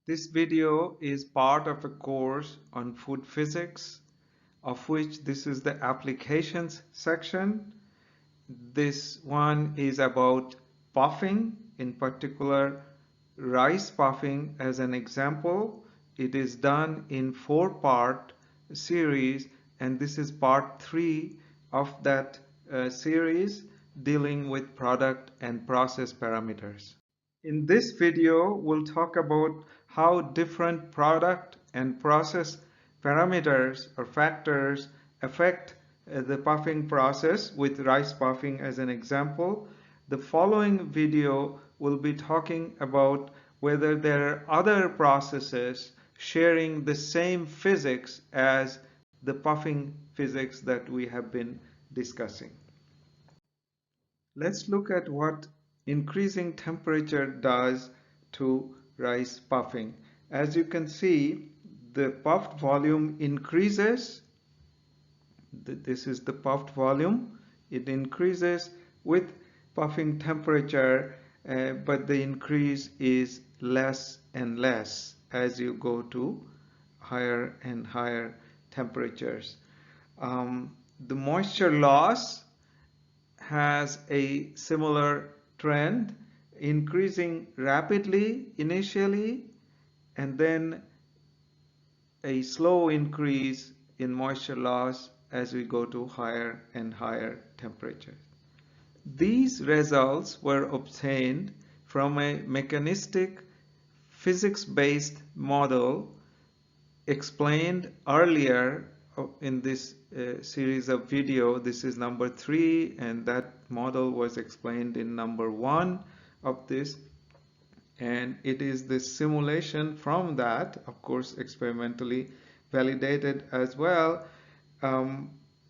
This video is part of a course on food physics, of which this is the applications section. This one is about puffing, in particular rice puffing as an example. It is done in 4-part series, and this is part 3 of that series dealing with product and process parameters. In this video, we'll talk about how different product and process parameters or factors affect the puffing process, with rice puffing as an example. The following video will be talking about whether there are other processes sharing the same physics as the puffing physics that we have been discussing. Let's look at what increasing temperature does to rice puffing. As you can see, the puffed volume increases. This is the puffed volume. It increases with puffing temperature, but the increase is less and less as you go to higher and higher temperatures. The moisture loss has a similar trend, increasing rapidly initially and then a slow increase in moisture loss as we go to higher and higher temperatures. These results were obtained from a mechanistic physics-based model explained earlier in this series of video. This is number 3, and that model was explained in number 1 of this, and it is the simulation from that, of course experimentally validated as well.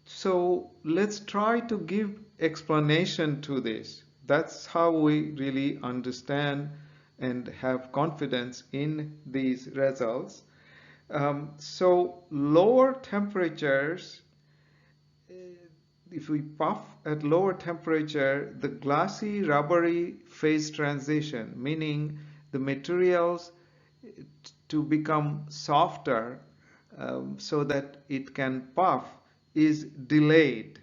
So let's try to give explanation to this. That's how we really understand and have confidence in these results. So lower temperatures, if we puff at lower temperature, the glassy rubbery phase transition, meaning the materials to become softer so that it can puff, is delayed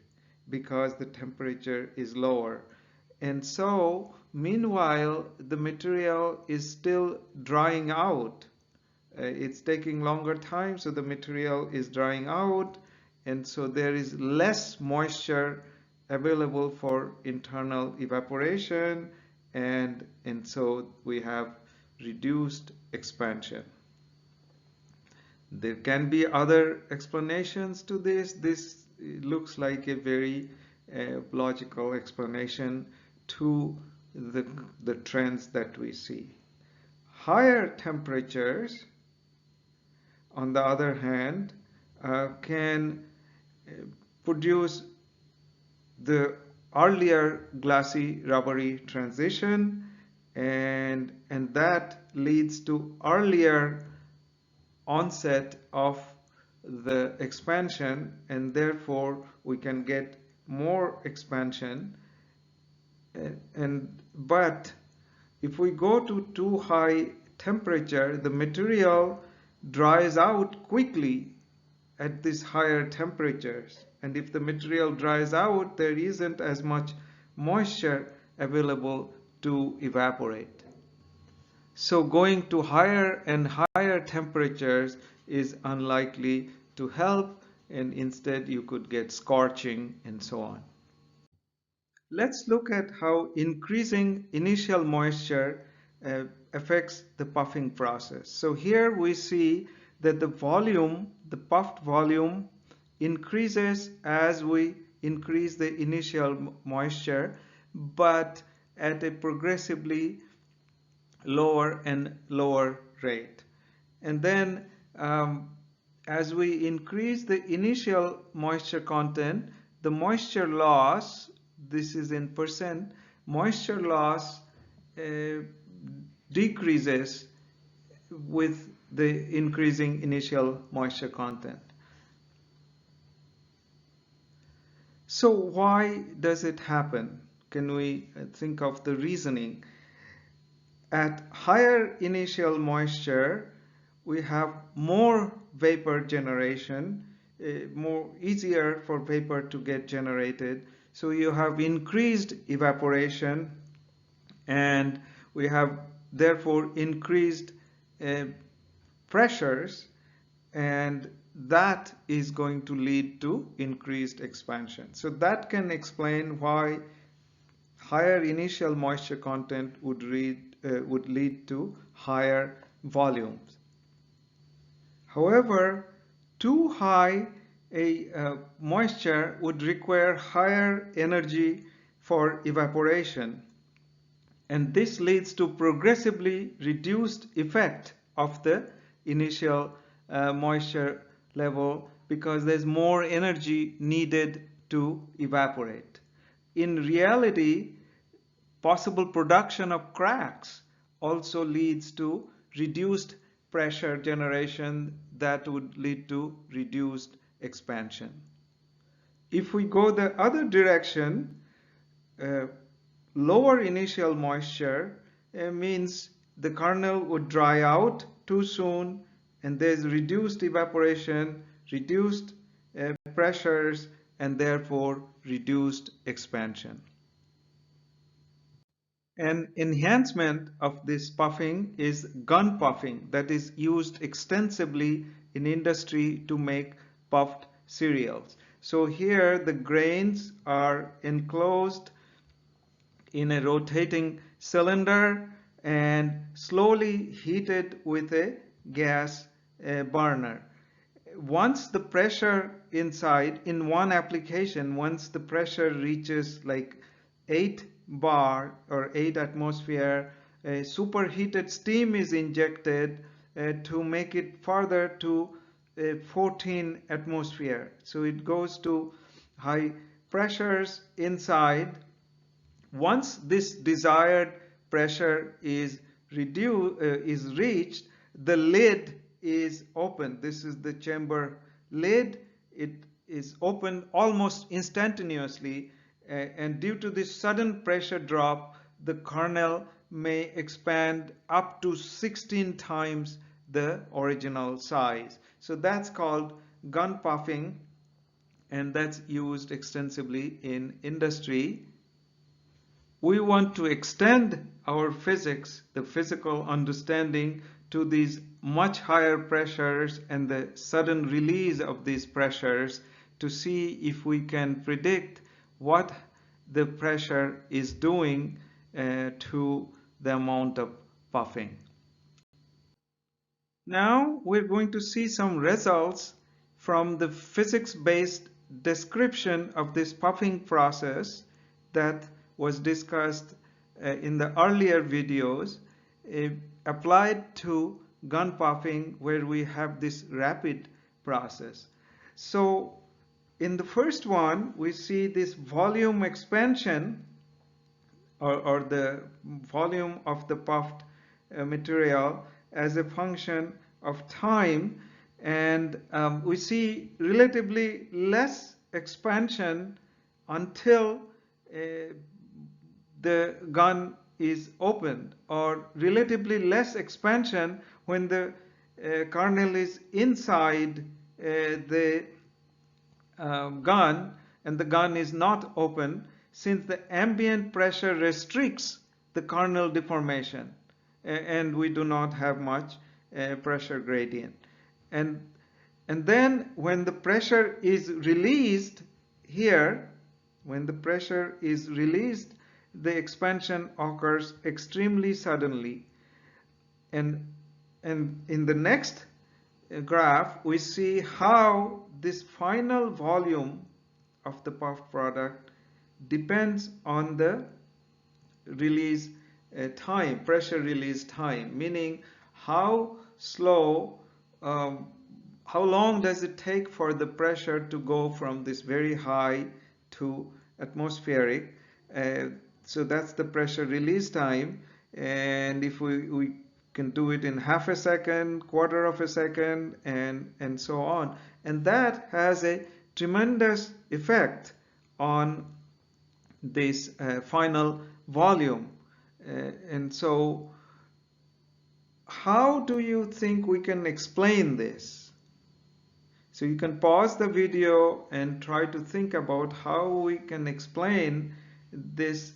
because the temperature is lower. And so meanwhile the material is still drying out. It's taking longer time, so the material is drying out, and so there is less moisture available for internal evaporation, and so we have reduced expansion. There can be other explanations to this. This looks like a very logical explanation to the trends that we see. Higher temperatures, on the other hand, can produce the earlier glassy rubbery transition, and that leads to earlier onset of the expansion, and therefore we can get more expansion. But if we go to too high temperature, the material dries out quickly at these higher temperatures, and if the material dries out, there isn't as much moisture available to evaporate. So going to higher and higher temperatures is unlikely to help, and instead you could get scorching and so on. Let's look at how increasing initial moisture affects the puffing process. So here we see that the volume, the puffed volume, increases as we increase the initial moisture, but at a progressively lower and lower rate. And then as we increase the initial moisture content, the moisture loss, this is in percent, moisture loss decreases with the increasing initial moisture content. So why does it happen? Can we think of the reasoning? at higher initial moisture, we have more vapor generation, more easier for vapor to get generated. So you have increased evaporation, and we have therefore increased pressures, and that is going to lead to increased expansion. So that can explain why higher initial moisture content would lead to higher volumes. However, too high a moisture would require higher energy for evaporation, and this leads to progressively reduced effect of the initial moisture level because there's more energy needed to evaporate. In reality, possible production of cracks also leads to reduced pressure generation that would lead to reduced expansion. If we go the other direction, lower initial moisture means the kernel would dry out too soon, and there's reduced evaporation, reduced pressures, and therefore reduced expansion. An enhancement of this puffing is gun puffing, that is used extensively in industry to make puffed cereals. So here the grains are enclosed in a rotating cylinder and slowly heated with a gas burner. Once the pressure inside, in one application, once the pressure reaches like 8 bar or 8 atmosphere, superheated steam is injected to make it further to 14 atmosphere. So it goes to high pressures inside. Once this desired pressure is reached, the lid is open. This is the chamber lid. It is opened almost instantaneously, and due to this sudden pressure drop, the kernel may expand up to 16 times the original size. So that's called gun puffing, and that's used extensively in industry. We want to extend our physics, the physical understanding, to these much higher pressures and the sudden release of these pressures to see if we can predict what the pressure is doing to the amount of puffing. Now we're going to see some results from the physics-based description of this puffing process that was discussed in the earlier videos, applied to gun puffing, where we have this rapid process. So in the first one, we see this volume expansion, or the volume of the puffed material as a function of time, and we see relatively less expansion until the gun is opened, or relatively less expansion when the kernel is inside the gun and the gun is not open, since the ambient pressure restricts the kernel deformation and we do not have much pressure gradient. And then when the pressure is released here, when the pressure is released, the expansion occurs extremely suddenly. And in the next graph, we see how this final volume of the puffed product depends on the release time, pressure release time, meaning how slow, how long does it take for the pressure to go from this very high to atmospheric. So that's the pressure release time, and if we can do it in half a second, quarter of a second, and so on, and that has a tremendous effect on this final volume. And so how do you think we can explain this? So you can pause the video and try to think about how we can explain this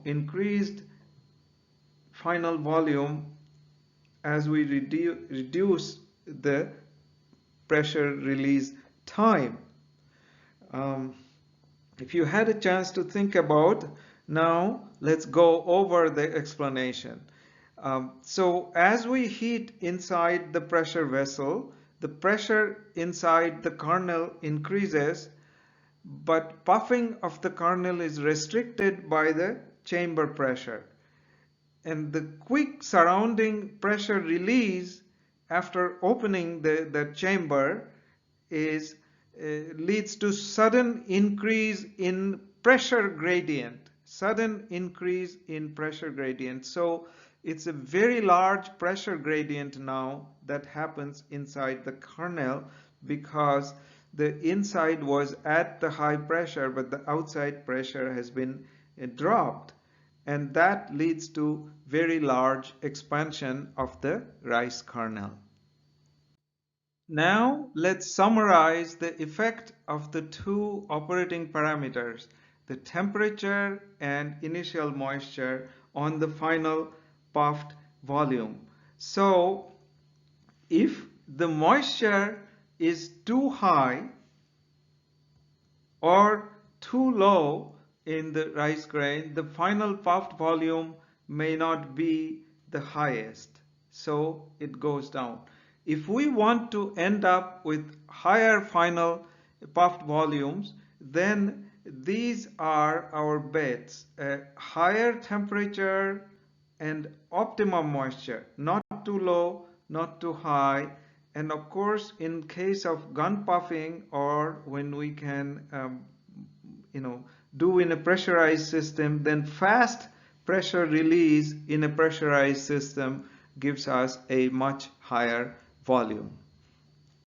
increased final volume as we reduce the pressure release time. If you had a chance to think about, now let's go over the explanation. So as we heat inside the pressure vessel, the pressure inside the kernel increases, but puffing of the kernel is restricted by the chamber pressure. And the quick surrounding pressure release after opening the chamber leads to sudden increase in pressure gradient. Sudden increase in pressure gradient. So it's a very large pressure gradient now that happens inside the kernel because the inside was at the high pressure, but the outside pressure has been dropped. And that leads to very large expansion of the rice kernel. Now let's summarize the effect of the two operating parameters, the temperature and initial moisture, on the final puffed volume. So if the moisture is too high or too low in the rice grain, the final puffed volume may not be the highest, so it goes down. If we want to end up with higher final puffed volumes, then these are our bets: higher temperature and optimum moisture, not too low, not too high. And of course, in case of gun puffing, or when we can do in a pressurized system, then fast pressure release in a pressurized system gives us a much higher volume.